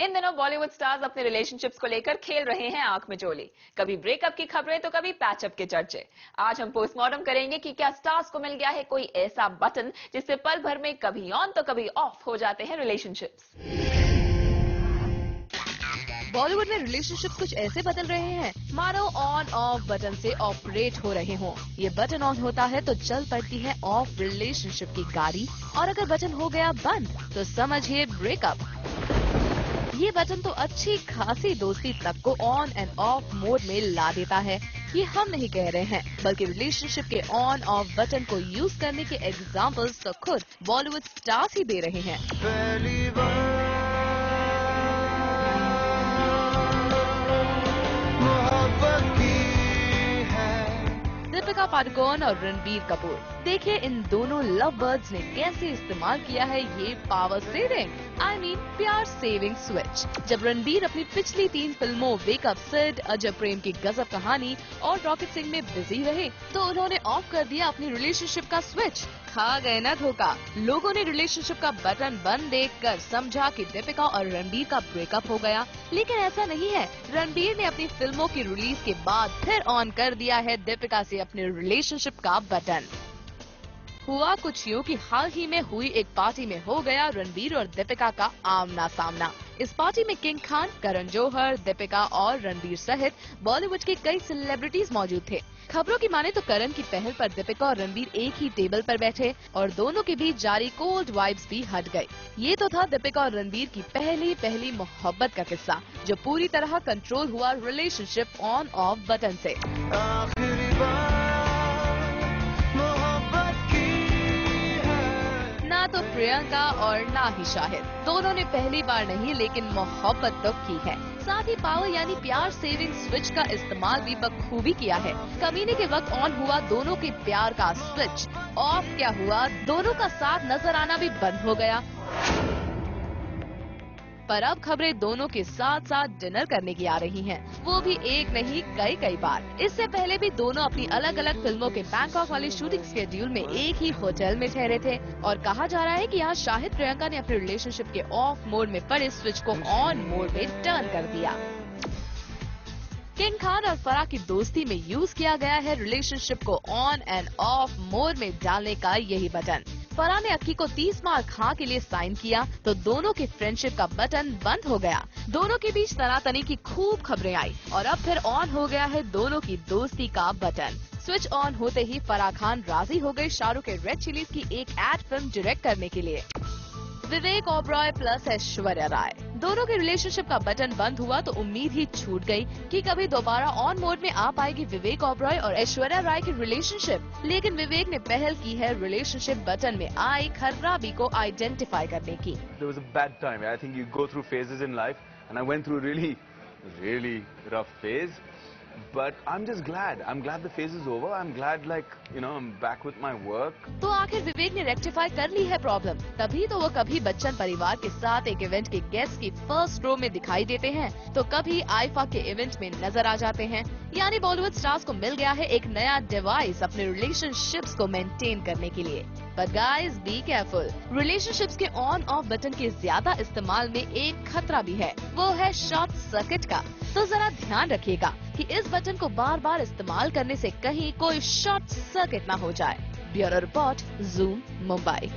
इन दिनों बॉलीवुड स्टार्स अपने रिलेशनशिप्स को लेकर खेल रहे हैं आंख में झोली। कभी ब्रेकअप की खबरें तो कभी पैचअप के चर्चे। आज हम पोस्टमार्टम करेंगे कि क्या स्टार्स को मिल गया है कोई ऐसा बटन जिससे पल भर में कभी ऑन तो कभी ऑफ हो जाते हैं रिलेशनशिप्स। बॉलीवुड में रिलेशनशिप कुछ ऐसे बदल रहे हैं मानो ऑन ऑफ बटन से ऑपरेट हो रहे हों। ये बटन ऑन होता है तो चल पड़ती है ऑफ रिलेशनशिप की गाड़ी, और अगर बटन हो गया बंद तो समझिए ब्रेकअप। ये बटन तो अच्छी खासी दोस्ती तक को ऑन एंड ऑफ मोड में ला देता है। ये हम नहीं कह रहे हैं, बल्कि रिलेशनशिप के ऑन ऑफ बटन को यूज करने के एग्जाम्पल्स तो खुद बॉलीवुड स्टार्स ही दे रहे हैं। दीपिका पादुकोण और रणबीर कपूर। देखिए इन दोनों लव बर्ड्स ने कैसे इस्तेमाल किया है ये पावर सेविंग प्यार सेविंग स्विच। जब रणबीर अपनी पिछली 3 फिल्मों वेकअप, सिड, अजब प्रेम की गजब कहानी और रॉकेट सिंह में बिजी रहे तो उन्होंने ऑफ कर दिया अपनी रिलेशनशिप का स्विच। खा गए ना धोखा। लोगों ने रिलेशनशिप का बटन बंद देखकर समझा कि दीपिका और रणबीर का ब्रेकअप हो गया, लेकिन ऐसा नहीं है। रणबीर ने अपनी फिल्मों की रिलीज के बाद फिर ऑन कर दिया है दीपिका से अपने रिलेशनशिप का बटन। हुआ कुछ यूँ कि हाल ही में हुई एक पार्टी में हो गया रणबीर और दीपिका का आमना सामना। इस पार्टी में किंग खान, करण जौहर, दीपिका और रणबीर सहित बॉलीवुड के कई सेलिब्रिटीज मौजूद थे। खबरों की माने तो करण की पहल पर दीपिका और रणबीर एक ही टेबल पर बैठे और दोनों के बीच जारी कोल्ड वाइब्स भी हट गए। ये तो था दीपिका और रणबीर की पहली मोहब्बत का किस्सा, जो पूरी तरह कंट्रोल हुआ रिलेशनशिप ऑन ऑफ बटन से। ना तो प्रियंका और ना ही शाहिद, दोनों ने पहली बार नहीं लेकिन मोहब्बत तो की है। साथ ही पावर यानी प्यार सेविंग स्विच का इस्तेमाल भी बखूबी किया है। कमीने के वक्त ऑन हुआ दोनों के प्यार का स्विच, ऑफ क्या हुआ दोनों का साथ नजर आना भी बंद हो गया। पर अब खबरें दोनों के साथ साथ डिनर करने की आ रही हैं, वो भी एक नहीं कई बार। इससे पहले भी दोनों अपनी अलग अलग फिल्मों के बैंकॉक वाले शूटिंग स्केड्यूल में एक ही होटल में ठहरे थे और कहा जा रहा है कि यहाँ शाहिद प्रियंका ने अपने रिलेशनशिप के ऑफ मोड में पड़े स्विच को ऑन मोड में टर्न कर दिया। किंग खान और फराह की दोस्ती में यूज किया गया है रिलेशनशिप को ऑन एंड ऑफ मोड में डालने का यही बटन। फराह ने अक्की को 30 मार खां के लिए साइन किया तो दोनों की फ्रेंडशिप का बटन बंद हो गया। दोनों के बीच तनातनी की खूब खबरें आई और अब फिर ऑन हो गया है दोनों की दोस्ती का बटन। स्विच ऑन होते ही फराह खान राजी हो गए शाहरुख के रेड चिलीज की एक एड फिल्म डायरेक्ट करने के लिए। विवेक ओबरॉय प्लस ऐश्वर्या राय, दोनों के रिलेशनशिप का बटन बंद हुआ तो उम्मीद ही छूट गई कि कभी दोबारा ऑन मोड में आ पाएगी विवेक ओबरॉय और ऐश्वर्या राय की रिलेशनशिप। लेकिन विवेक ने पहल की है रिलेशनशिप बटन में आई खराबी को आइडेंटिफाई करने की। There was a bad time. I think you go through phases in life, and I went through a really rough phase. But I'm just glad. I'm glad the phase is over. I'm glad, I'm back with my work. तो आखिर विवेक ने rectify कर ली है problem, तभी तो वो कभी बच्चन परिवार के साथ एक इवेंट के गेस्ट की फर्स्ट रो में दिखाई देते हैं तो कभी आईफा के इवेंट में नजर आ जाते हैं। यानी बॉलीवुड स्टार्स को मिल गया है एक नया डिवाइस अपने रिलेशनशिप्स को मेंटेन करने के लिए। But guys be careful, relationships के ऑन ऑफ बटन के ज्यादा इस्तेमाल में एक खतरा भी है, वो है शॉर्ट सर्किट का। तो जरा ध्यान रखिएगा कि इस बटन को बार बार इस्तेमाल करने से कहीं कोई शॉर्ट सर्किट ना हो जाए। Bureau report, zoom, Mumbai.